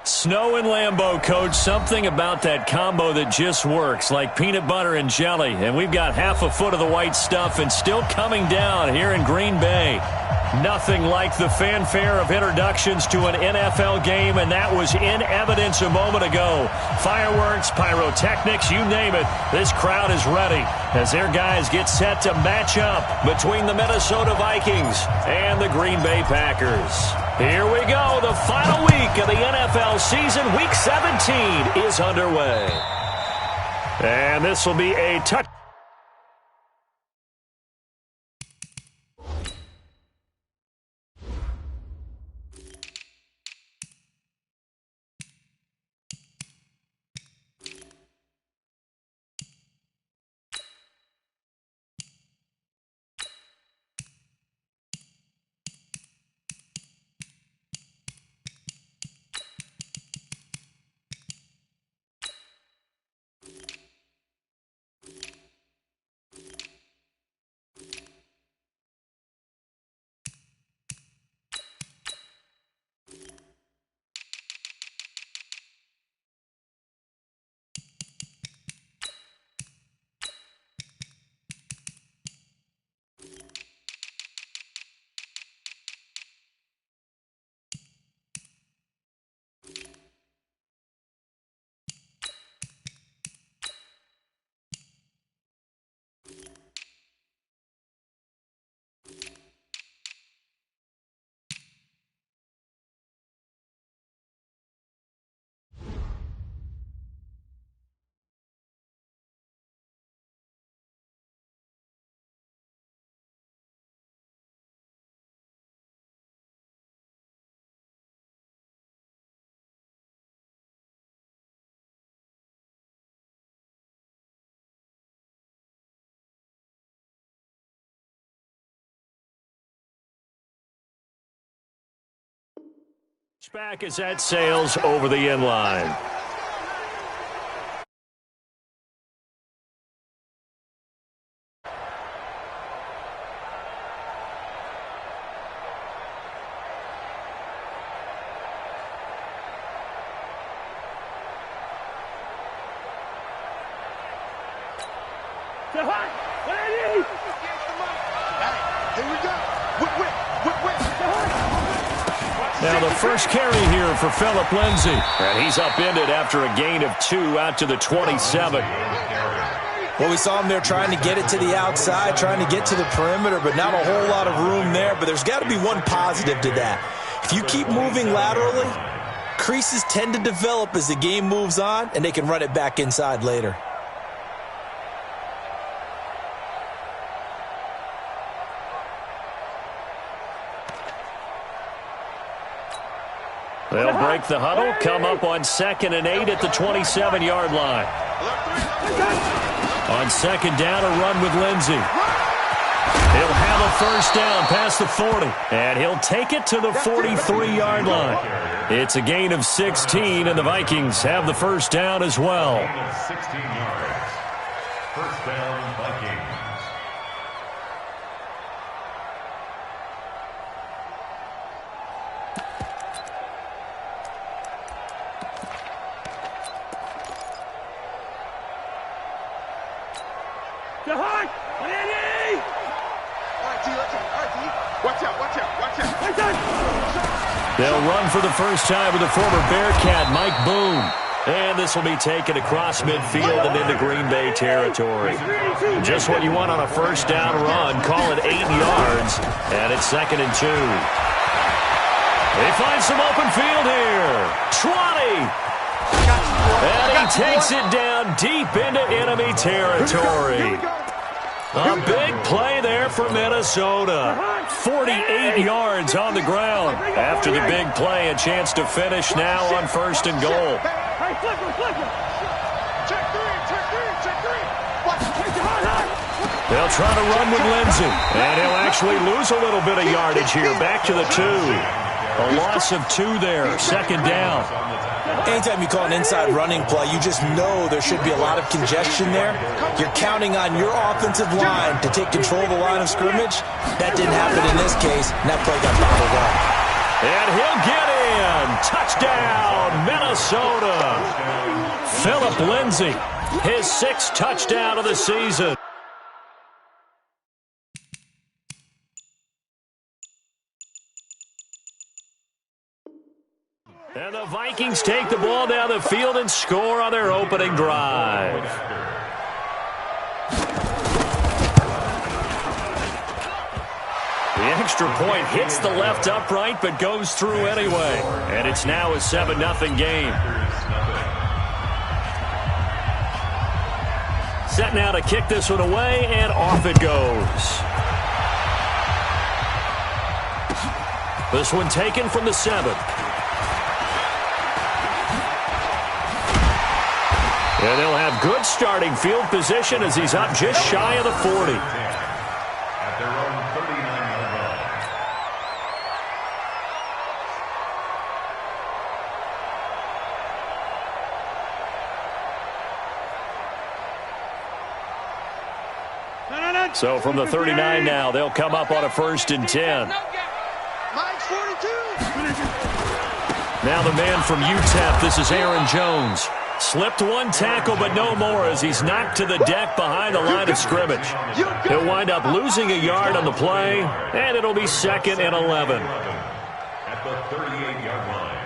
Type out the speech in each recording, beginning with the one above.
Snow and Lambeau, Coach. Something about that combo that just works, like peanut butter and jelly. And we've got half a foot of the white stuff and still coming down here in Green Bay. Nothing like the fanfare of introductions to an NFL game, and that was in evidence a moment ago. Fireworks, pyrotechnics, you name it. This crowd is ready as their guys get set to match up between the Minnesota Vikings and the Green Bay Packers. Here we go. The final week of the NFL season, Week 17, is underway. And this will be a touch. Back as that sails over the inline. Here we go. Now the first carry here for Phillip Lindsay. And he's upended after a gain of 2 out to the 27. Well, we saw him there trying to get it to the outside, trying to get to the perimeter, but not a whole lot of room there. But there's got to be one positive to that. If you keep moving laterally, creases tend to develop as the game moves on, and they can run it back inside later. They'll break the huddle, come up on 2nd and 8 at the 27-yard line. On 2nd down, a run with Lindsay. He'll have a first down past the 40, and he'll take it to the 43-yard line. It's a gain of 16, and the Vikings have the first down as well. 16 yards. First down, Vikings. They'll run for the first time with the former Bearcat, Mike Boone. And this will be taken across midfield and into Green Bay territory. Just what you want on a first down run. Call it 8 yards. And it's 2nd and 2. They find some open field here. 20. And he takes it down deep into enemy territory. A big play there for Minnesota. 48 yards on the ground. After the big play, a chance to finish now on 1st and goal. They'll try to run with Lindsay. And he'll actually lose a little bit of yardage here. Back to the 2. A loss of 2 there. 2nd down. Anytime you call an inside running play, you just know there should be a lot of congestion there. You're counting on your offensive line to take control of the line of scrimmage. That didn't happen in this case, and that play got bottled up. And he'll get in. Touchdown, Minnesota. Philip Lindsay, his 6th touchdown of the season. And the Vikings take the ball down the field and score on their opening drive. The extra point hits the left upright but goes through anyway. And it's now a 7-0 game. Set now to kick this one away, and off it goes. This one taken from the 7. And they'll have good starting field position as he's up just shy of the 40. At their own 39-yard line. So from the 39 now, they'll come up on a 1st and 10. Mike's 42. Now the man from UTEP, this is Aaron Jones. Slipped one tackle, but no more as he's knocked to the deck behind the line of scrimmage. He'll wind up losing a yard on the play, and it'll be 2nd and 11. At the 38-yard line.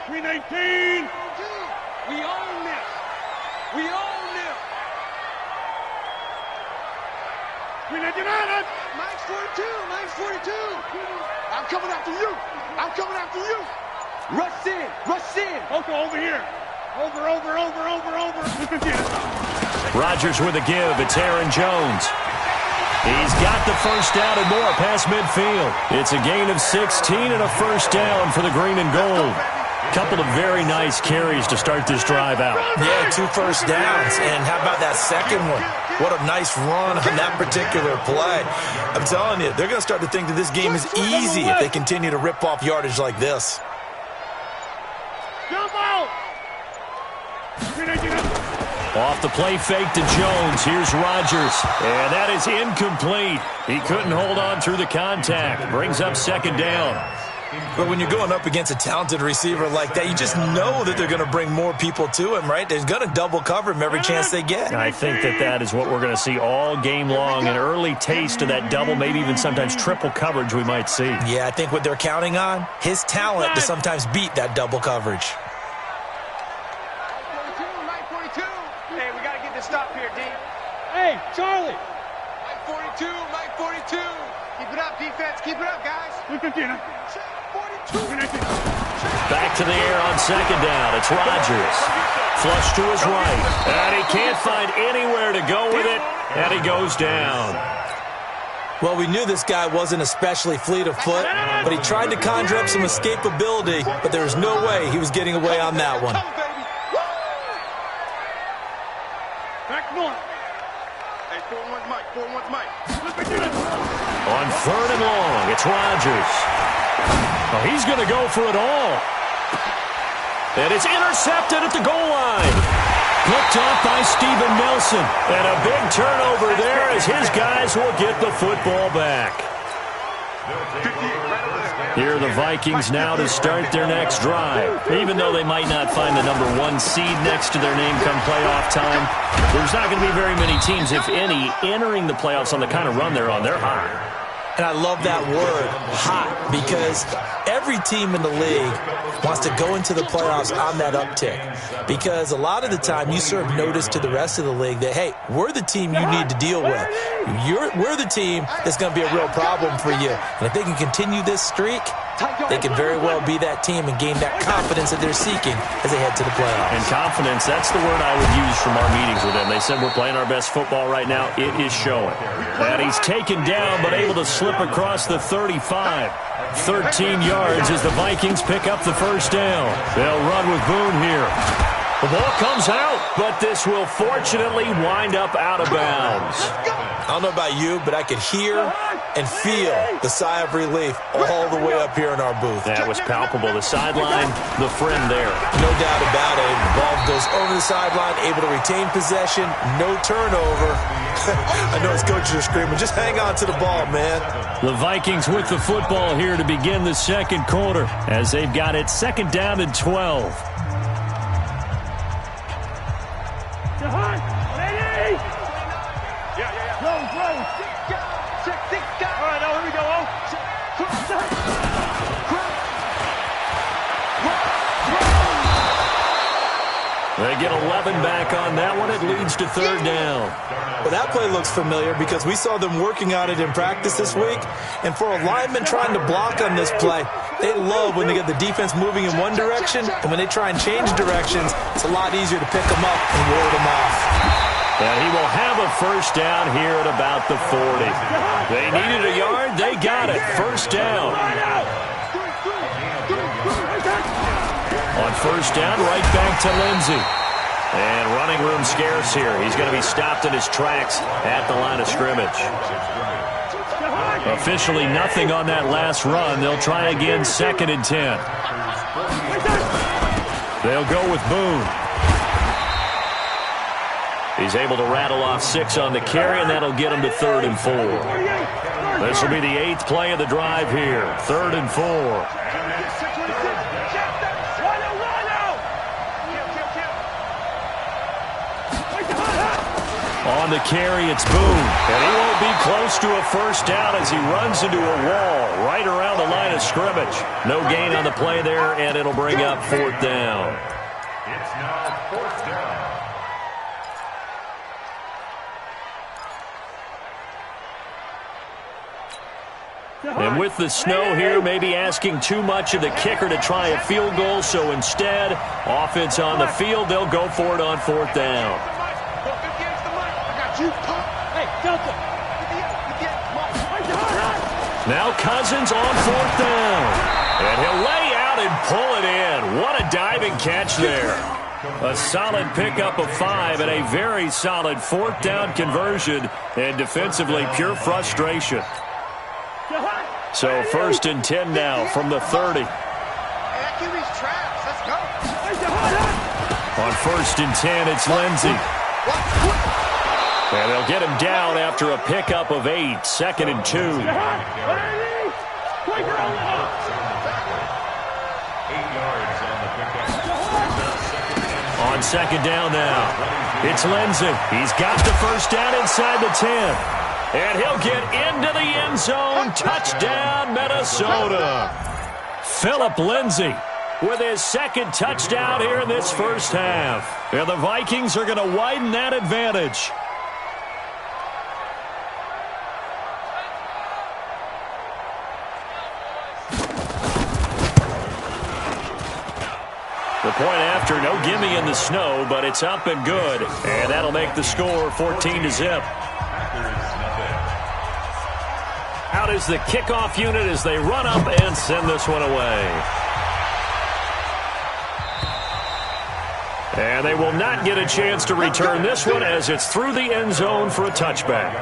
319. We own this. We own this. 399. Mike's 42. Mike's 42. I'm coming after you. I'm coming after you. Rush in. Rush in. Okay, over here. Over. Rodgers with a give. It's Aaron Jones. He's got the first down and more past midfield. It's a gain of 16 and a first down for the green and gold. Couple of very nice carries to start this drive out. Yeah, 2 first downs. And how about that second one? What a nice run on that particular play. I'm telling you, they're going to start to think that this game is easy if they continue to rip off yardage like this. Jump out. Off the play fake to Jones. Here's Rodgers. And that is incomplete. He couldn't hold on through the contact. Brings up 2nd down. But when you're going up against a talented receiver like that, you just know that they're going to bring more people to him, right? They're going to double cover him every chance they get. I think that is what we're going to see all game long. An early taste of that double, maybe even sometimes triple coverage we might see. Yeah, I think what they're counting on, his talent to sometimes beat that double coverage. Mike 42. Hey, we got to get this stop here, D. Hey, Charlie. Mike 42. Mike 42. Keep it up, defense. Keep it up, guys. 42. Back to the air on 2nd down. It's Rodgers. Flush to his right. And he can't find anywhere to go with it. And he goes down. Well, we knew this guy wasn't especially fleet of foot, but he tried to conjure up some escapability, but there was no way he was getting away on that one. Back north. Hey, 4-1's Mike. 4-1's Mike. On 3rd and long, it's Rodgers. Oh, he's going to go for it all. And it's intercepted at the goal line. Picked off by Steven Nelson. And a big turnover there as his guys will get the football back. Here are the Vikings now to start their next drive. Even though they might not find the number 1 seed next to their name come playoff time, there's not going to be very many teams, if any, entering the playoffs on the kind of run they're on. They're hot. And I love that word, hot, because every team in the league wants to go into the playoffs on that uptick. Because a lot of the time you serve notice to the rest of the league that, hey, we're the team you need to deal with. We're the team that's going to be a real problem for you. And if they can continue this streak, they can very well be that team and gain that confidence that they're seeking as they head to the playoffs. And confidence, that's the word I would use from our meetings with them. They said we're playing our best football right now. It is showing. And he's taken down but able to slip across the 35. 13 yards as the Vikings pick up the first down. They'll run with Boone here. The ball comes out, but this will fortunately wind up out of bounds. I don't know about you, but I could hear and feel the sigh of relief all the way up here in our booth. That was palpable. The sideline, the friend there. No doubt about it. The ball goes over the sideline, able to retain possession, no turnover. I know his coaches are screaming, just hang on to the ball, man. The Vikings with the football here to begin the second quarter as they've got it 2nd down and 12. They get 11 back on that one. It leads to 3rd down. Well, that play looks familiar because we saw them working on it in practice this week. And for a lineman trying to block on this play, they love when they get the defense moving in one direction. And when they try and change directions, it's a lot easier to pick them up and ward them off. And he will have a 1st down here at about the 40. They needed a yard. They got it. 1st down. On 1st down, right back to Lindsey. And running room scarce here. He's going to be stopped in his tracks at the line of scrimmage. Officially nothing on that last run. They'll try again 2nd and 10. They'll go with Boone. He's able to rattle off 6 on the carry, and that'll get him to 3rd and 4. This will be the 8th play of the drive here. 3rd and 4. On the carry, it's Boone. And he won't be close to a 1st down as he runs into a wall right around the line of scrimmage. No gain on the play there, and it'll bring up 4th down. It's now 4th down. And with the snow here, maybe asking too much of the kicker to try a field goal. So instead, offense on the field, they'll go for it on 4th down. Now Cousins on 4th down. And he'll lay out and pull it in. What a diving catch there. A solid pickup of 5 and a very solid 4th down conversion. And defensively, pure frustration. So 1st and 10 now from the 30. On 1st and 10, it's Lindsey. And they'll get him down after a pickup of 8. 2nd and 2. 8 yards on the pickup. On 2nd down now, it's Lindsey. He's got the 1st down inside the 10. And he'll get into the end zone. Touchdown, Minnesota. Phillip Lindsey with his 2nd touchdown here in this 1st half. And the Vikings are going to widen that advantage. The point after, no gimme in the snow, but it's up and good. And that'll make the score 14-0. Out is the kickoff unit as they run up and send this one away. And they will not get a chance to return this one as it's through the end zone for a touchback.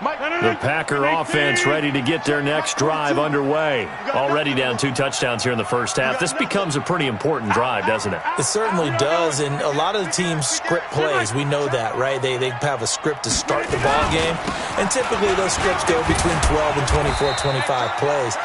The Packer offense ready to get their next drive underway. Already down 2 touchdowns here in the 1st half. This becomes a pretty important drive, doesn't it? It certainly does, and a lot of the teams script plays. We know that, right? They have a script to start the ball game, and typically those scripts go between 12 and 24, 25 plays.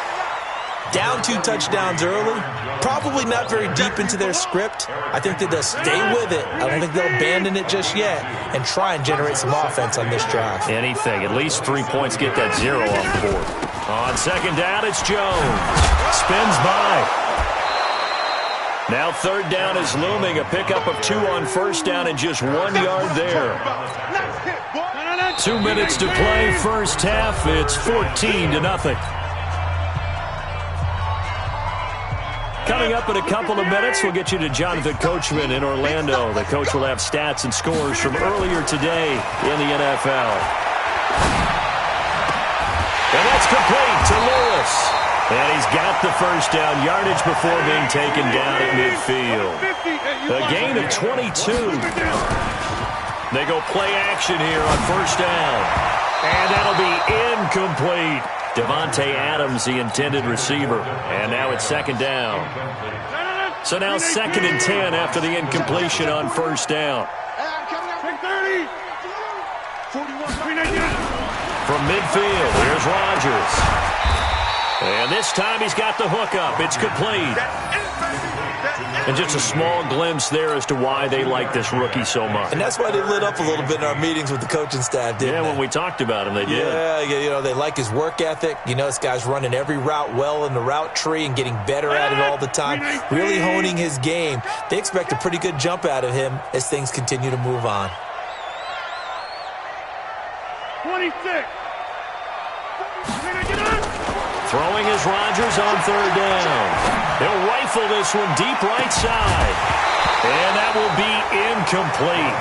Down 2 touchdowns early, probably not very deep into their script. I think that they'll stay with it. I don't think they'll abandon it just yet and try and generate some offense on this drive. Anything. At least 3 points, get that 0 off the board. On 2nd down, it's Jones. Spins by. Now 3rd down is looming. A pickup of 2 on 1st down and just 1 yard there. 2 minutes to play, 1st half. It's 14-0. Coming up in a couple of minutes, we'll get you to Jonathan Coachman in Orlando. The coach will have stats and scores from earlier today in the NFL. And that's complete to Lewis. And he's got the first down, yardage before being taken down at midfield. A gain of 22. They go play action here on first down. And that'll be incomplete. Devontae Adams, the intended receiver. And now it's second down. So now 2nd and 10 after the incompletion on first down. From midfield, here's Rodgers. And this time he's got the hook up. It's complete. And just a small glimpse there as to why they like this rookie so much. And that's why they lit up a little bit in our meetings with the coaching staff, didn't they? When we talked about him, they did. Yeah, you know, they like his work ethic. You know, this guy's running every route well in the route tree and getting better at it all the time, really honing his game. They expect a pretty good jump out of him as things continue to move on. 26. Throwing is Rodgers on third down. He'll rifle this one deep right side. And that will be incomplete.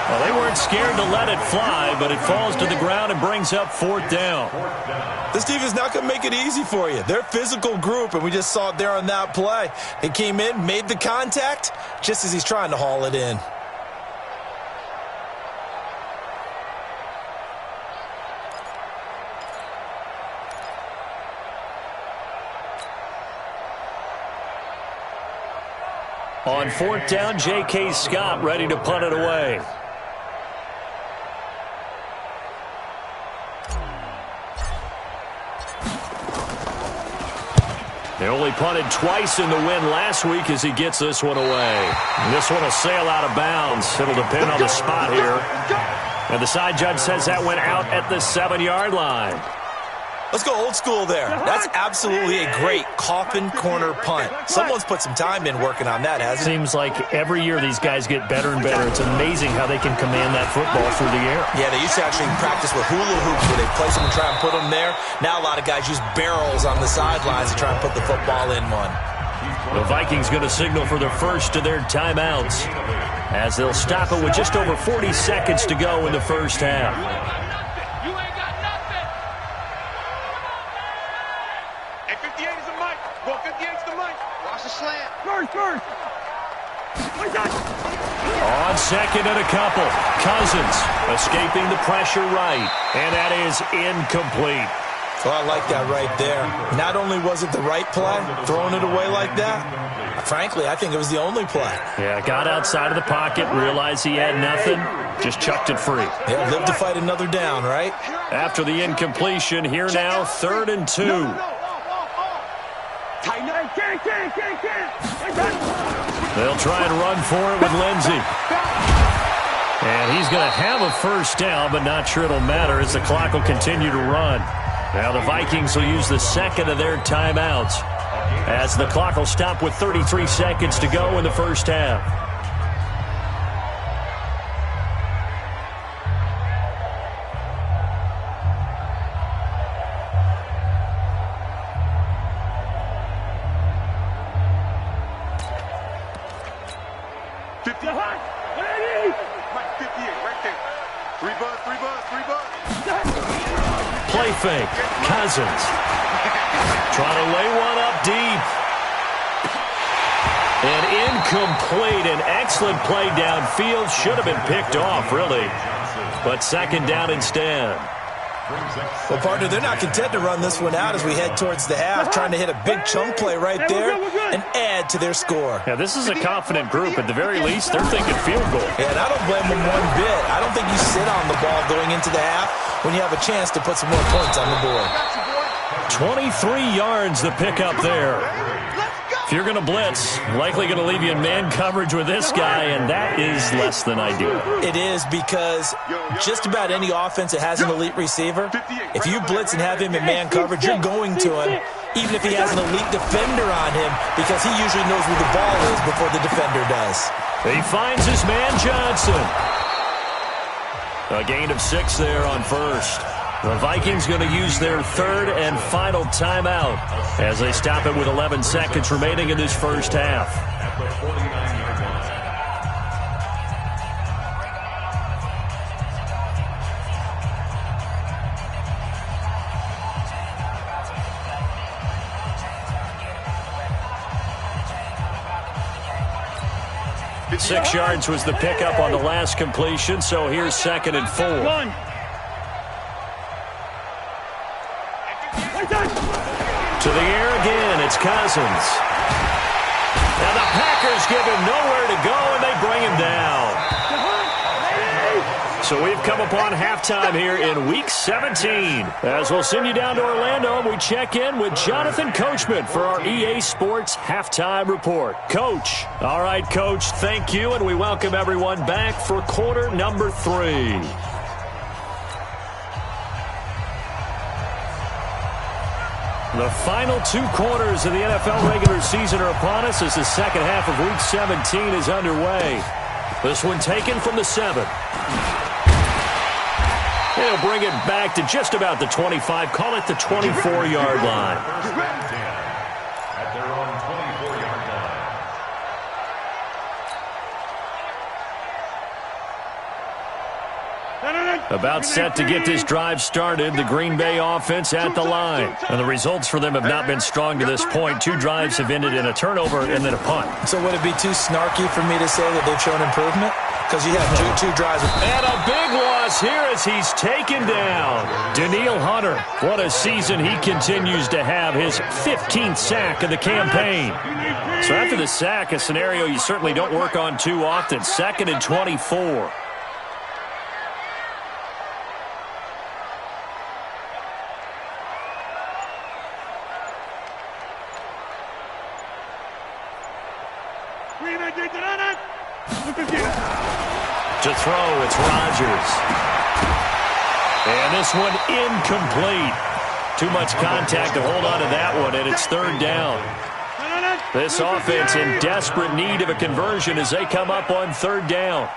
Well, they weren't scared to let it fly, but it falls to the ground and brings up 4th down. This team is not going to make it easy for you. They're a physical group, and we just saw it there on that play. He came in, made the contact, just as he's trying to haul it in. On 4th down, J.K. Scott ready to punt it away. They only punted twice in the win last week as he gets this one away. And this one will sail out of bounds. It'll depend on the spot here. And the side judge says that went out at the 7-yard line. Let's go old school there. That's absolutely a great coffin corner punt. Someone's put some time in working on that, hasn't it? Seems like every year these guys get better and better. It's amazing how they can command that football through the air. Yeah, they used to actually practice with hula hoops where they place them and try and put them there. Now a lot of guys use barrels on the sidelines to try and put the football in one. The Vikings going to signal for the first of their timeouts as they'll stop it with just over 40 seconds to go in the first half. First. On 2nd and a couple, Cousins escaping the pressure right, and that is incomplete. Well, I like that right there. Not only was it the right play, throwing it away like that, frankly, I think it was the only play. Yeah, got outside of the pocket, realized he had nothing, just chucked it free. Yeah, live to fight another down, right? After the incompletion, here now, 3rd and 2. They'll try and run for it with Lindsey. And he's going to have a first down, but not sure it'll matter as the clock will continue to run. Now the Vikings will use the 2nd of their timeouts as the clock will stop with 33 seconds to go in the first half. Play fake. Cousins. Trying to lay one up deep. And incomplete. An excellent play downfield. Should have been picked off, really. But 2nd down instead. Well, partner, they're not content to run this one out as we head towards the half, trying to hit a big chunk play right there and add to their score. Yeah, this is a confident group. At the very least, they're thinking field goal. Yeah, and I don't blame them one bit. I don't think you sit on the ball going into the half when you have a chance to put some more points on the board. 23 yards the pickup there. If you're going to blitz, likely going to leave you in man coverage with this guy, and that is less than ideal. It is because just about any offense that has an elite receiver, if you blitz and have him in man coverage, you're going to him, even if he has an elite defender on him, because he usually knows where the ball is before the defender does. He finds his man Johnson. A gain of 6 there on first. The Vikings going to use their 3rd and final timeout as they stop it with 11 seconds remaining in this first half. 6 yards was the pickup on the last completion, so here's 2nd and 4. To the air again, it's Cousins. And the Packers give him nowhere to go, and they bring him down. So we've come upon halftime here in Week 17. As we'll send you down to Orlando, and we check in with Jonathan Coachman for our EA Sports Halftime Report. Coach. All right, Coach, thank you, and we welcome everyone back for quarter number 3. The final 2 quarters of the NFL regular season are upon us as the second half of Week 17 is underway. This one taken from the 7. They'll bring it back to just about the 25, call it the 24-yard line. At their own 24-yard line. About set to get this drive started, the Green Bay offense at the line. And the results for them have not been strong to this point. 2 drives have ended in a turnover and then a punt. So would it be too snarky for me to say that they've shown improvement? Because you have two drives. And a big loss here as he's taken down. Danielle Hunter, what a season he continues to have. His 15th sack of the campaign. So after the sack, a scenario you certainly don't work on too often. 2nd and 24. To throw, it's Rodgers. And this one incomplete. Too much contact to hold on to that one, and it's 3rd down. This offense in desperate need of a conversion as they come up on 3rd down.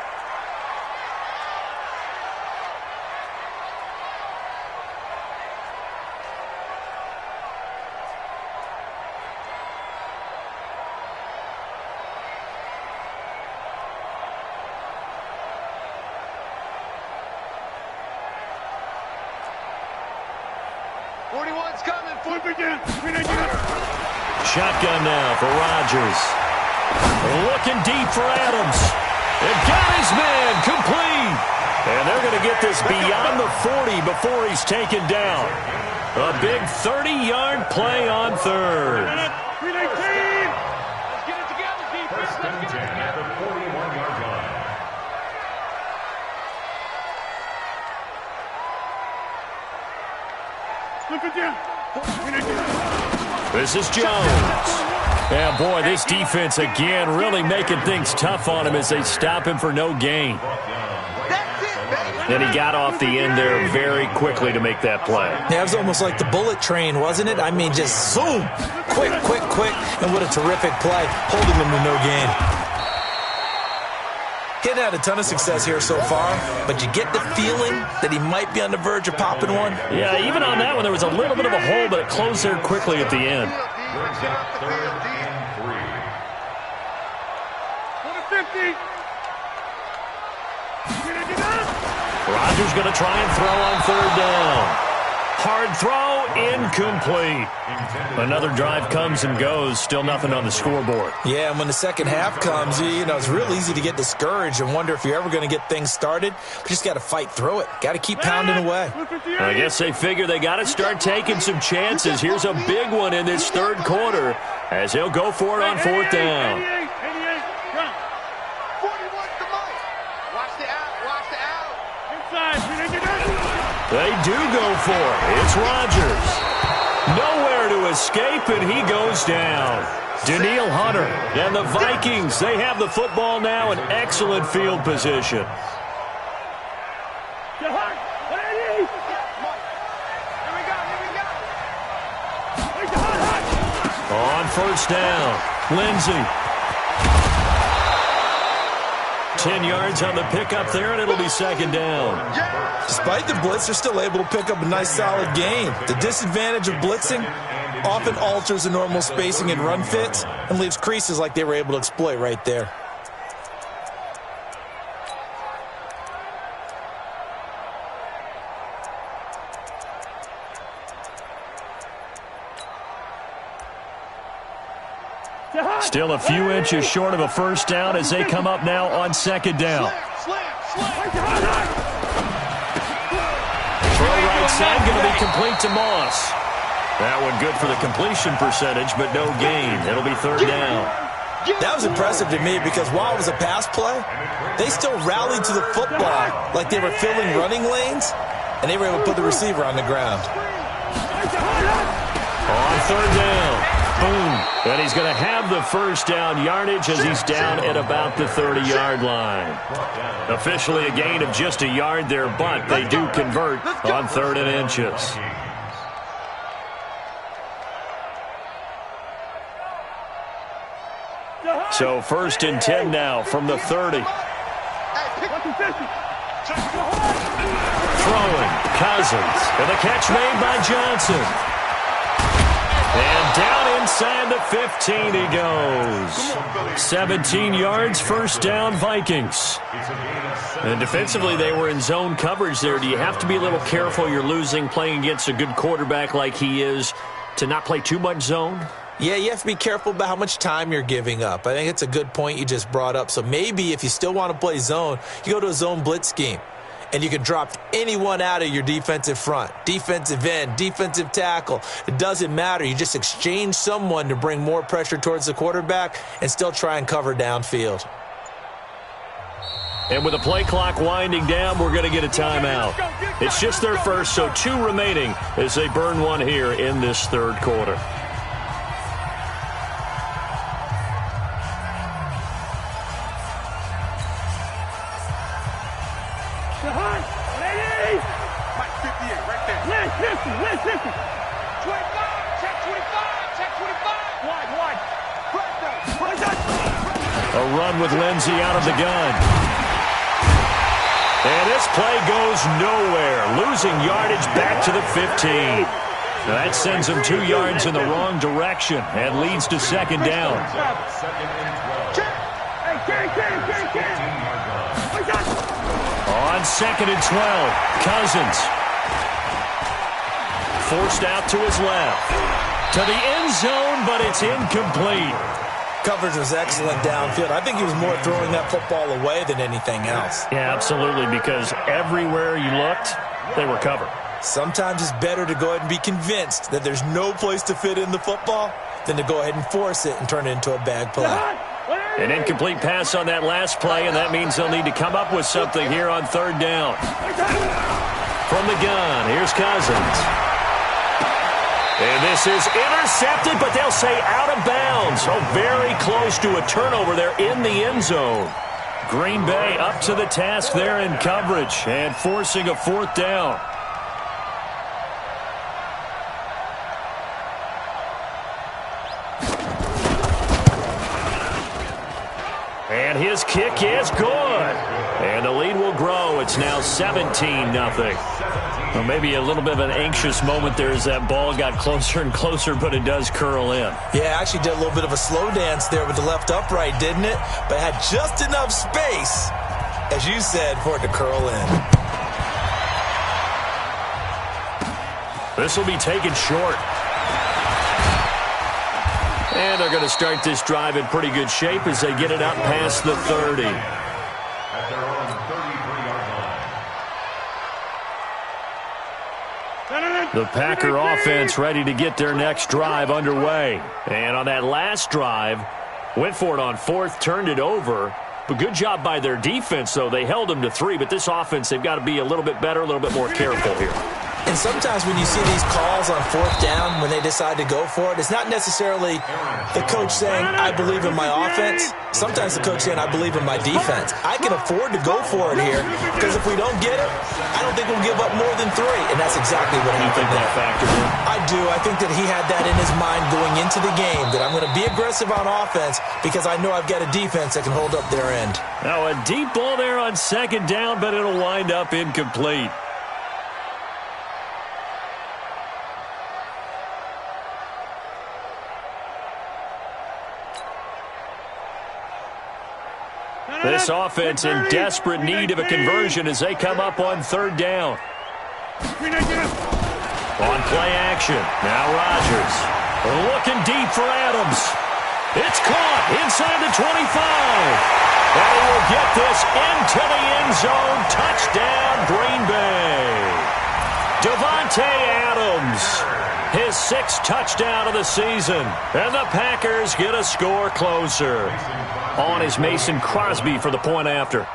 Shotgun now for Rodgers. Looking deep for Adams. And got his man complete. And they're going to get this beyond the 40 before he's taken down. A big 30-yard play on 3rd. Let's get it together, defense. First and 10 at the 41-yard line. This is Jones. Yeah, boy, this defense again really making things tough on him as they stop him for no gain. Then he got off the end there very quickly to make that play. Yeah, it was almost like the bullet train, wasn't it? I mean, just zoom, quick, and what a terrific play, holding him to no gain. He hadn't had a ton of success here so far, but you get the feeling that he might be on the verge of popping one. Yeah, even on that one, there was a little bit of a hole, but it closed there quickly at the end. Brings up 3rd and 3. Rodgers going to try and throw on 3rd down. Hard throw, incomplete. Another drive comes and goes, still nothing on the scoreboard. Yeah, and when the second half comes, you know, it's real easy to get discouraged and wonder if you're ever going to get things started. But you just got to fight through it. Got to keep pounding away. I guess they figure they got to start taking some chances. Here's a big one in this 3rd quarter as he'll go for it on 4th down. They do go for it. It's Rodgers. Nowhere to escape, and he goes down. Danielle Hunter and the Vikings, they have the football now in excellent field position. On 1st down, Lindsey. 10 yards on the pickup there, and it'll be 2nd down. Despite the blitz, they're still able to pick up a nice, solid gain. The disadvantage of blitzing often alters the normal spacing and run fits and leaves creases like they were able to exploit right there. Still a few inches short of a first down as they come up now on second down. Throw right side going to be complete to Moss. That one good for the completion percentage, but no gain. It'll be third down. That was impressive to me because while it was a pass play, they still rallied to the football like they were filling running lanes, and they were able to put the receiver on the ground. On third down, boom. And he's going to have the first down yardage as he's down at about the 30-yard line. Officially a gain of just a yard there, but they do convert on 3rd and inches. So 1st and 10 now from the 30. Throwing, Cousins, and the catch made by Johnson. And down inside the 15 he goes. 17 yards, first down, Vikings. And defensively, they were in zone coverage there. Do you have to be a little careful? You're losing, playing against a good quarterback like he is, to not play too much zone? Yeah, you have to be careful about how much time you're giving up. I think it's a good point you just brought up. So maybe if you still want to play zone, you go to a zone blitz scheme. And you can drop anyone out of your defensive front, defensive end, defensive tackle. It doesn't matter. You just exchange someone to bring more pressure towards the quarterback and still try and cover downfield. And with the play clock winding down, we're going to get a timeout. It's just their first, so 2 remaining as they burn one here in this 3rd quarter. A run with Lindsey out of the gun. And this play goes nowhere. Losing yardage back to the 15. Now that sends them 2 yards in the wrong direction and leads to 2nd down. On 2nd and 12, Cousins. Forced out to his left. To the end zone, but it's incomplete. Coverage was excellent downfield. I think he was more throwing that football away than anything else. Yeah, absolutely, because everywhere you looked, they were covered. Sometimes it's better to go ahead and be convinced that there's no place to fit in the football than to go ahead and force it and turn it into a bad play. An incomplete pass on that last play, and that means they'll need to come up with something here on 3rd down. From the gun, here's Cousins. And this is intercepted, but they'll say out of bounds. So very close to a turnover there in the end zone. Green Bay up to the task there in coverage and forcing a 4th down. And his kick is good. And the lead will grow. It's now 17-0. Well, maybe a little bit of an anxious moment there as that ball got closer and closer, but it does curl in. Yeah, actually did a little bit of a slow dance there with the left upright, didn't it? But it had just enough space, as you said, for it to curl in. This will be taken short. And they're going to start this drive in pretty good shape as they get it up past the 30. At their own 33-yard line. The Packer offense ready to get their next drive underway. And on that last drive, went for it on 4th, turned it over. But good job by their defense, though. They held them to 3, but this offense, they've got to be a little bit better, a little bit more careful here. And sometimes when you see these calls on 4th down, when they decide to go for it, it's not necessarily the coach saying, I believe in my offense. Sometimes the coach saying, I believe in my defense. I can afford to go for it here because if we don't get it, I don't think we'll give up more than 3. And that's exactly what happened there. I do. I think that he had that in his mind going into the game, that I'm going to be aggressive on offense because I know I've got a defense that can hold up their end. Now a deep ball there on 2nd down, but it'll wind up incomplete. This offense in desperate need of a conversion as they come up on 3rd down. On play action, now Rodgers looking deep for Adams. It's caught inside the 25. And he will get this into the end zone. Touchdown, Green Bay. Davante Adams, his 6th touchdown of the season. And the Packers get a score closer. On is Mason Crosby for the point after.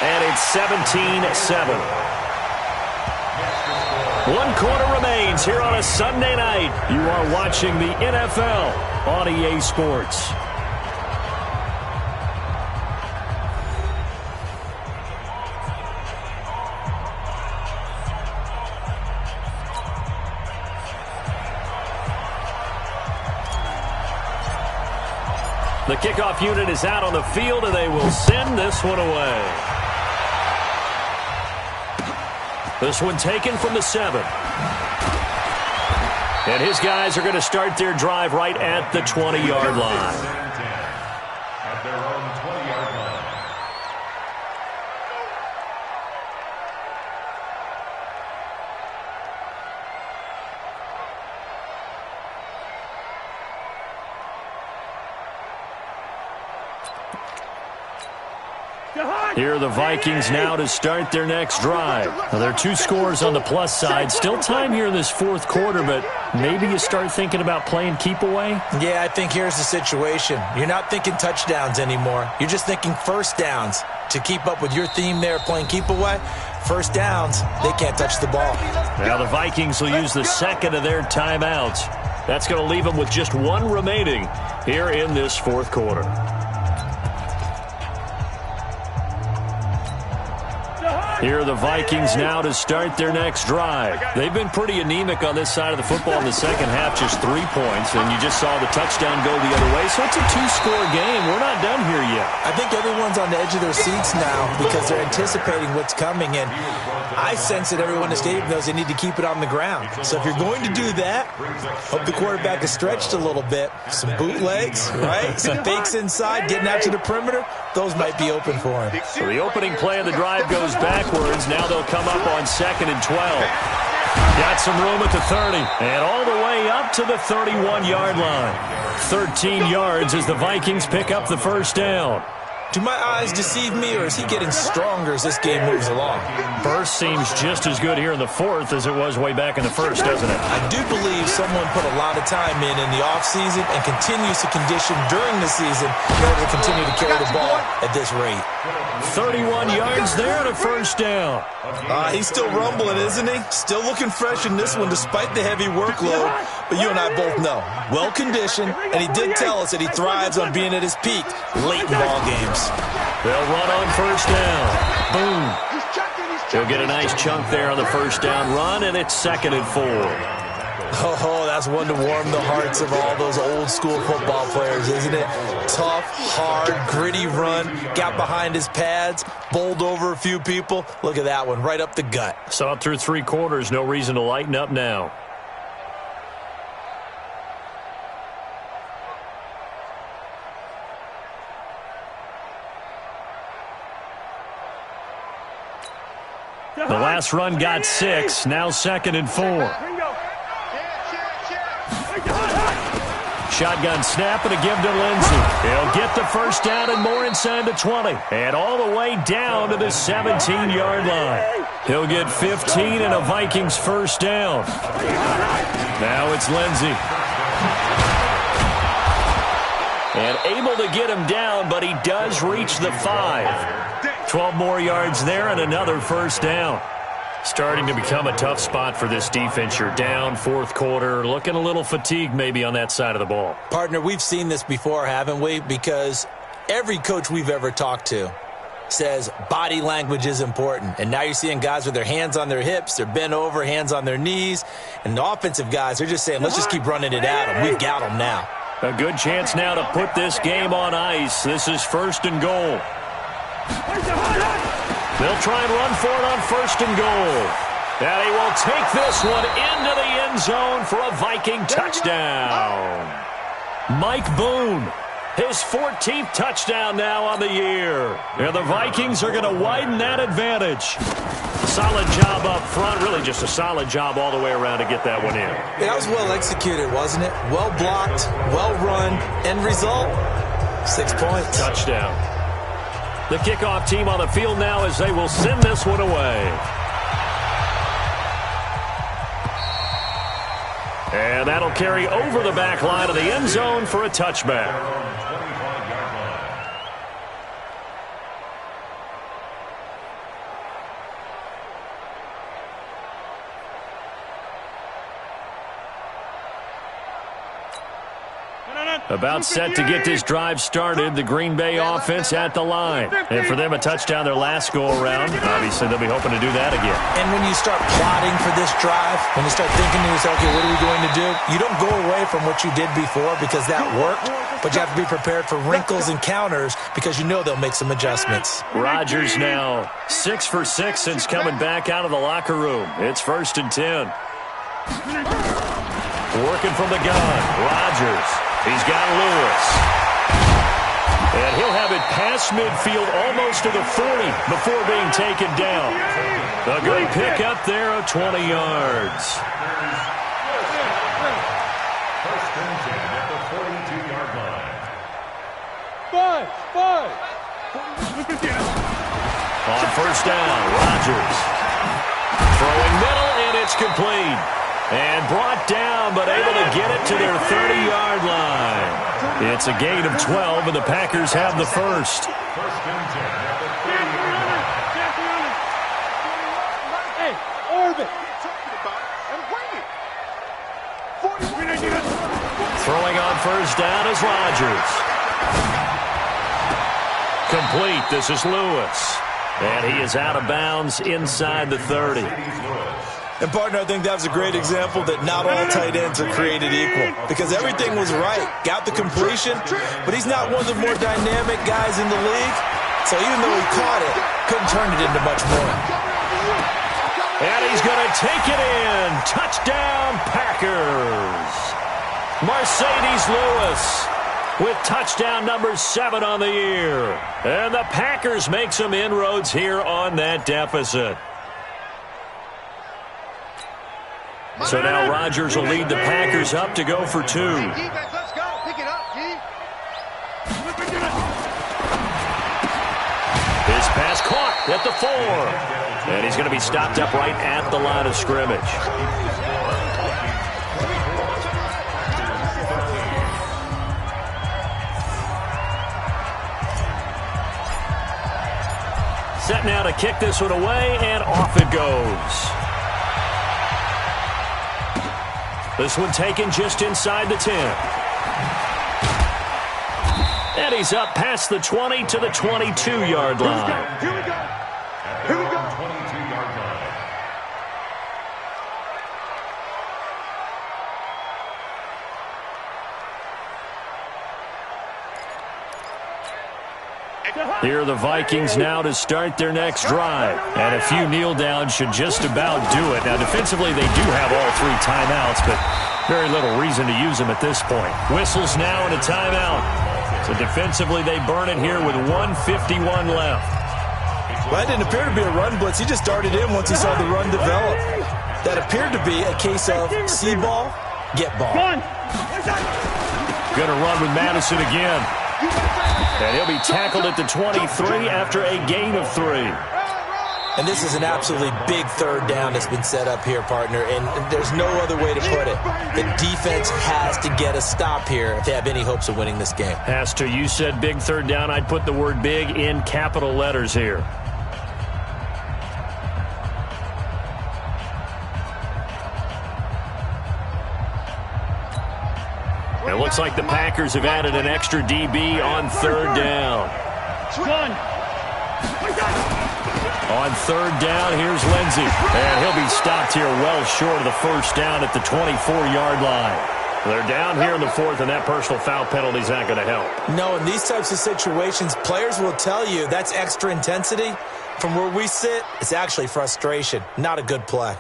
And it's 17-7. 1 quarter remains here on a Sunday night. You are watching the NFL on EA Sports. The kickoff unit is out on the field, and they will send this one away. This one taken from the 7. And his guys are going to start their drive right at the 20-yard line. At their own 20-yard line. Here are the Vikings now to start their next drive. Now, there are 2 scores on the plus side. Still time here in this 4th quarter, but maybe you start thinking about playing keep away? Yeah, I think here's the situation. You're not thinking touchdowns anymore. You're just thinking first downs. To keep up with your theme there, playing keep away, first downs, they can't touch the ball. Now the Vikings will use the 2nd of their timeouts. That's going to leave them with just 1 remaining here in this 4th quarter. Here are the Vikings now to start their next drive. They've been pretty anemic on this side of the football in the second half, just 3 points, and you just saw the touchdown go the other way. So it's a 2-score game. We're not done here yet. I think everyone's on the edge of their seats now because they're anticipating what's coming, and I sense that everyone in the stadium knows they need to keep it on the ground. So if you're going to do that, hope the quarterback is stretched a little bit. Some bootlegs, right? Some fakes inside, getting out to the perimeter. Those might be open for him. So the opening play of the drive goes backwards. Now they'll come up on 2nd and 12. Got some room at the 30 and all the way up to the 31-yard line. 13 yards as the Vikings pick up the first down. Do my eyes deceive me, or is he getting stronger as this game moves along? Burst seems just as good here in the 4th as it was way back in the 1st, doesn't it? I do believe someone put a lot of time in the offseason and continues to condition during the season in order to continue to carry the ball at this rate. 31 yards there and a first down. He's still rumbling, isn't he? Still looking fresh in this one despite the heavy workload. But you and I both know, well-conditioned, and he did tell us that he thrives on being at his peak late in ball games. They'll run on first down. Boom. He'll get a nice chunk there on the first down run, and it's 2nd and 4. Oh, that's one to warm the hearts of all those old-school football players, isn't it? Tough, hard, gritty run, got behind his pads, bowled over a few people. Look at that one, right up the gut. Saw it through 3 quarters, no reason to lighten up now. The last run got 6, now 2nd and 4. Shotgun snap and a give to Lindsey. He'll get the first down and more inside the 20. And all the way down to the 17-yard line. He'll get 15 and a Vikings first down. Now it's Lindsey. And able to get him down, but he does reach the 5. 12 more yards there and another first down. Starting to become a tough spot for this defense. You're down 4th quarter, looking a little fatigued maybe on that side of the ball. Partner, we've seen this before, haven't we? Because every coach we've ever talked to says body language is important. And now you're seeing guys with their hands on their hips, they're bent over, hands on their knees. And the offensive guys, they're just saying, let's just keep running it at them. We've got them now. A good chance now to put this game on ice. This is 1st and goal. They'll try and run for it on 1st and goal. And he will take this one into the end zone for a Viking touchdown. Mike Boone, His 14th touchdown now on the year. And the Vikings are going to widen that advantage. Solid job up front. Really just a solid job all the way around to get that one in. Yeah, that was well executed, wasn't it? Well blocked, well run. End result, 6 points. Touchdown. The kickoff team on the field now as they will send this one away. And that'll carry over the back line of the end zone for a touchback. About set to get this drive started, the Green Bay offense at the line. And for them, a touchdown their last go-around. Obviously, they'll be hoping to do that again. And when you start plotting for this drive, when you start thinking to yourself, okay, what are we going to do? You don't go away from what you did before because that worked, but you have to be prepared for wrinkles and counters because you know they'll make some adjustments. Rodgers now 6 for 6 since coming back out of the locker room. It's 1st and 10. Working from the gun, Rodgers. He's got Lewis. And he'll have it past midfield almost to the 40 before being taken down. A good pick up there of 20 yards. First and 10 at the 42-yard line. Five. On first down, Rodgers. Throwing middle, and it's complete. And brought down, but able to get it to their 30-yard line. It's a gain of 12, and the Packers have the first. First and 10 at the 30-yard line. Hey, orbit. Throwing on first down is Rodgers. Complete. This is Lewis. And he is out of bounds inside the 30. And, partner, I think that was a great example that not all tight ends are created equal because everything was right. Got the completion, but he's not one of the more dynamic guys in the league. So even though he caught it, couldn't turn it into much more. And he's going to take it in. Touchdown, Packers. Mercedes Lewis with touchdown number 7 on the year. And the Packers make some inroads here on that deficit. So now Rodgers will lead the Packers up to go for 2. Defense, let's go. Pick it up, G. His pass caught at the 4. And he's going to be stopped up right at the line of scrimmage. Set now to kick this one away, and off it goes. This one taken just inside the 10. And he's up past the 20 to the 22-yard line. Here we go. 22-yard line. Here are the Vikings now to start their next drive. And a few kneel downs should just about do it. Now, defensively, they do have all 3 timeouts, but very little reason to use them at this point. Whistles now and a timeout. So defensively, they burn it here with 1:51 left. Well, that didn't appear to be a run blitz. He just darted in once he saw the run develop. That appeared to be a case of see ball, get ball. Going to run with Madison again. And he'll be tackled at the 23 after a gain of 3. And this is an absolutely big 3rd down that's been set up here, partner, and there's no other way to put it. The defense has to get a stop here if they have any hopes of winning this game. Has to. You said big 3rd down. I'd put the word big in capital letters here. It looks like the Packers have added an extra DB on 3rd down. On 3rd down, here's Lindsey. And he'll be stopped here well short of the first down at the 24-yard line. They're down here in the 4th, and that personal foul penalty is not going to help. No, in these types of situations, players will tell you that's extra intensity. From where we sit, it's actually frustration, not a good play.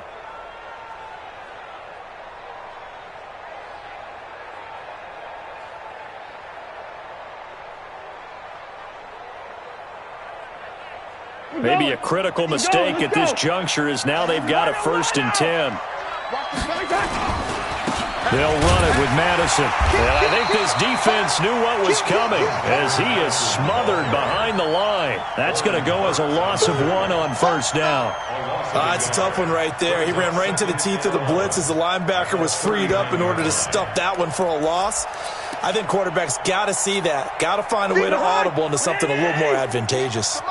Maybe a critical mistake at this juncture as now they've got a 1st and 10. They'll run it with Madison. And I think this defense knew what was coming as he is smothered behind the line. That's going to go as a loss of 1 on 1st down. It's a tough one right there. He ran right into the teeth of the blitz as the linebacker was freed up in order to stuff that one for a loss. I think quarterbacks got to see that. Got to find a way to audible into something a little more advantageous.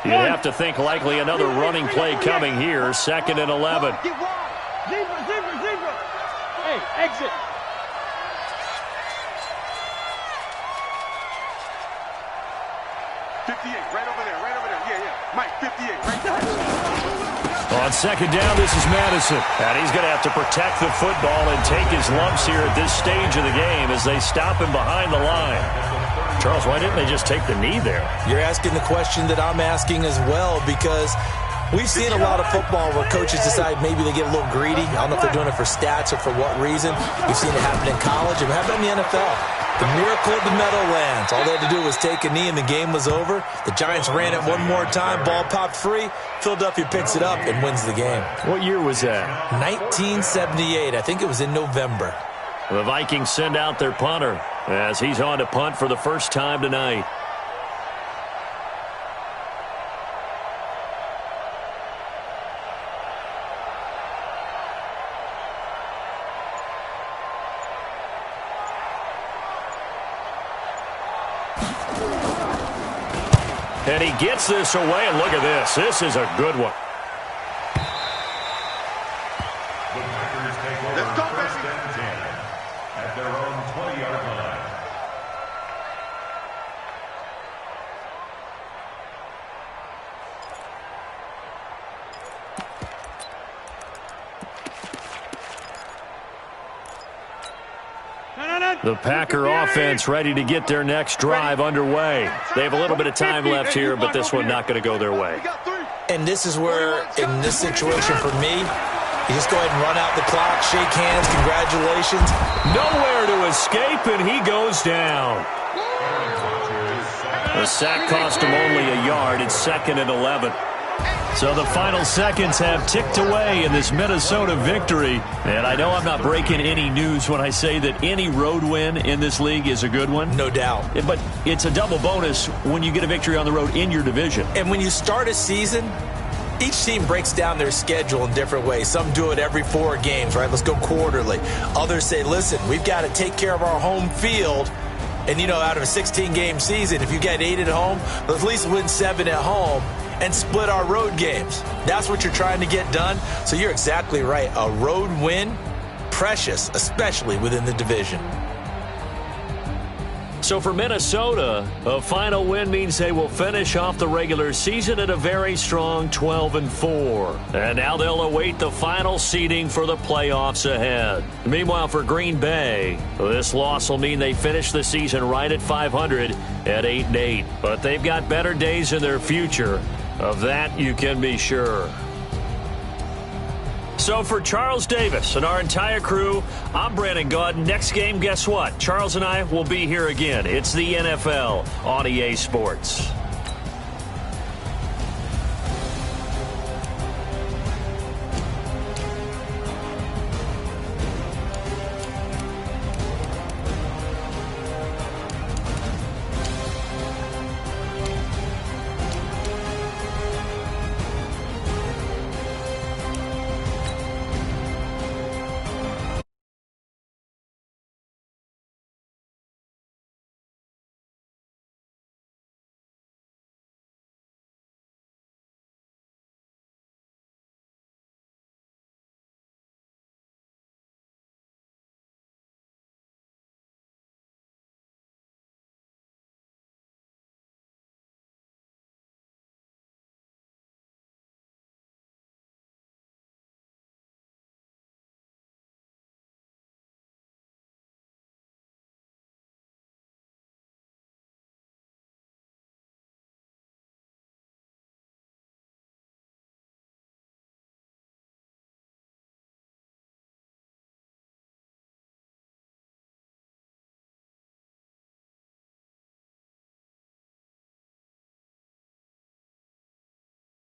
You'd have to think likely another running play coming here. 2nd and 11. Hey, exit. Right over there. Yeah. Mike, 58, right there. On 2nd down, this is Madison. And he's going to have to protect the football and take his lumps here at this stage of the game as they stop him behind the line. Charles, why didn't they just take the knee there? You're asking the question that I'm asking as well, because we've seen a lot of football where coaches decide maybe they get a little greedy. I don't know if they're doing it for stats or for what reason. We've seen it happen in college and happen in the NFL. The miracle of the Meadowlands. All they had to do was take a knee and the game was over. The Giants ran it one more time. Ball popped free. Philadelphia picks it up and wins the game. What year was that? 1978. I think it was in November. The Vikings send out their punter as he's on to punt for the first time tonight. And he gets this away, and look at this. This is a good one. The Packers take over 1st and 10 at their own 20-yard line. The Packer offense ready to get their next drive underway. They have a little bit of time left here, but this one not going to go their way. And this is where, in this situation for me, you just go ahead and run out the clock, shake hands, congratulations. Nowhere to escape, and he goes down. The sack cost him only a yard. It's 2nd and 11. So the final seconds have ticked away in this Minnesota victory. And I know I'm not breaking any news when I say that any road win in this league is a good one. No doubt. But it's a double bonus when you get a victory on the road in your division. And when you start a season, each team breaks down their schedule in different ways. Some do it every 4 games, right? Let's go quarterly. Others say, listen, we've got to take care of our home field. And, you know, out of a 16-game season, if you get 8 at home, let's at least win 7 at home and split our road games. That's what you're trying to get done. So you're exactly right. A road win, precious, especially within the division. So for Minnesota, a final win means they will finish off the regular season at a very strong 12-4. And now they'll await the final seeding for the playoffs ahead. Meanwhile, for Green Bay, this loss will mean they finish the season right at 500 at 8-8. But they've got better days in their future. Of that, you can be sure. So for Charles Davis and our entire crew, I'm Brandon Gaudin. Next game, guess what? Charles and I will be here again. It's the NFL on EA Sports.